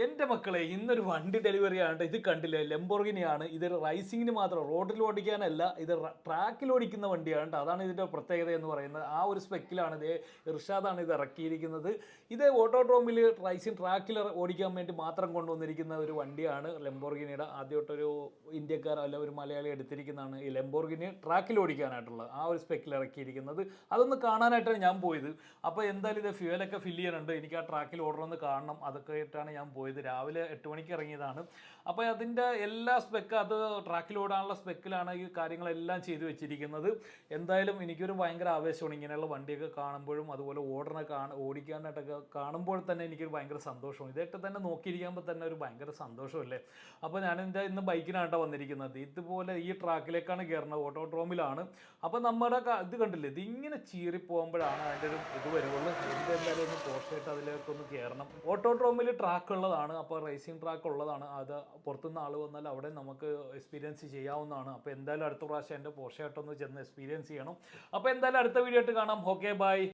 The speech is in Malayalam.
എൻ്റെ മക്കളെ ഇന്നൊരു വണ്ടി ഡെലിവറി ആണ്. ഇത് കണ്ടില്ലേ, ലെംബോർഗിനിയാണ്. ഇത് റൈസിങ്ങിന് മാത്രം, റോഡിൽ ഓടിക്കാനല്ല, ഇത് ട്രാക്കിൽ ഓടിക്കുന്ന വണ്ടിയാണ് ട്ടോ. അതാണ് ഇതിൻ്റെ പ്രത്യേകത എന്ന് പറയുന്നത്. ആ ഒരു സ്പെക്കിലാണ് ഇത് ഇർഷാദാണ് ഇത് ഇറക്കിയിരിക്കുന്നത്. ഇത് ഓട്ടോഡ്രോമിൽ റൈസിങ് ട്രാക്കിൽ ഓടിക്കാൻ വേണ്ടി മാത്രം കൊണ്ടുവന്നിരിക്കുന്ന ഒരു വണ്ടിയാണ് ലെംബോർഗിനിയുടെ. ആദ്യമായിട്ടൊരു ഇന്ത്യക്കാർ അല്ല ഒരു മലയാളി എടുത്തിരിക്കുന്നതാണ് ഈ ലെംബോർഗിനി ട്രാക്കിൽ ഓടിക്കാനായിട്ടുള്ള ആ ഒരു സ്പെക്കിൽ ഇറക്കിയിരിക്കുന്നത്. അതൊന്ന് കാണാനായിട്ടാണ് ഞാൻ പോയത്. അപ്പോൾ എന്തായാലും ഇത് ഫ്യൂവലൊക്കെ ഫില്ല് ചെയ്യാനുണ്ട്. എനിക്ക് ആ ട്രാക്കിൽ ഓടണമെന്ന് കാണണം. അതൊക്കെ ആയിട്ടാണ് ഞാൻ പോയത്. രാവിലെ 8 മണിക്ക് ഇറങ്ങിയതാണ്. അപ്പോൾ അതിൻ്റെ എല്ലാ സ്പെക്ക്, അത് ട്രാക്കിൽ ഓടാനുള്ള സ്പെക്കിലാണ് ഈ കാര്യങ്ങളെല്ലാം ചെയ്തു വെച്ചിരിക്കുന്നത്. എന്തായാലും എനിക്കൊരു ഭയങ്കര ആവേശമാണ് ഇങ്ങനെയുള്ള വണ്ടിയൊക്കെ കാണുമ്പോഴും അതുപോലെ ഓടിക്കാനായിട്ടൊക്കെ കാണുമ്പോൾ തന്നെ എനിക്കൊരു ഭയങ്കര സന്തോഷമാണ്. ഇതൊക്കെ തന്നെ നോക്കിയിരിക്കുമ്പോൾ തന്നെ ഒരു ഭയങ്കര സന്തോഷമല്ലേ. അപ്പോൾ ഞാൻ ഇന്ന് ബൈക്കിനാട്ടോ വന്നിരിക്കുന്നത്. ഇതുപോലെ ഈ ട്രാക്കിലേക്കാണ് കയറുന്നത്, ഓട്ടോഡ്രോമിലാണ്. അപ്പോൾ നമ്മുടെ ഇത് കണ്ടില്ലേ, ഇതിങ്ങനെ ചീറി പോകുമ്പോഴാണ് അതിൻ്റെ ഒരു ഇത് വരുള്ളൂ. എന്തായാലും ഒന്ന് പോർഷായിട്ട് അതിലേക്കൊന്ന് കയറണം. ഓട്ടോഡ്രോമിൽ ട്രാക്ക് ഉള്ളതാണ്, അപ്പോൾ റേസിംഗ് ട്രാക്ക് ഉള്ളതാണ്. അത് പുറത്തുനിന്ന് ആൾ വന്നാൽ അവിടെ നമുക്ക് എക്സ്പീരിയൻസ് ചെയ്യാവുന്നതാണ്. അപ്പോൾ എന്തായാലും അടുത്ത പ്രാവശ്യം എൻ്റെ പോർഷയായിട്ടൊന്ന് ചെന്ന് എക്സ്പീരിയൻസ് ചെയ്യണം. അപ്പോൾ എന്തായാലും അടുത്ത വീഡിയോ ആയിട്ട് കാണാം. Okay, by.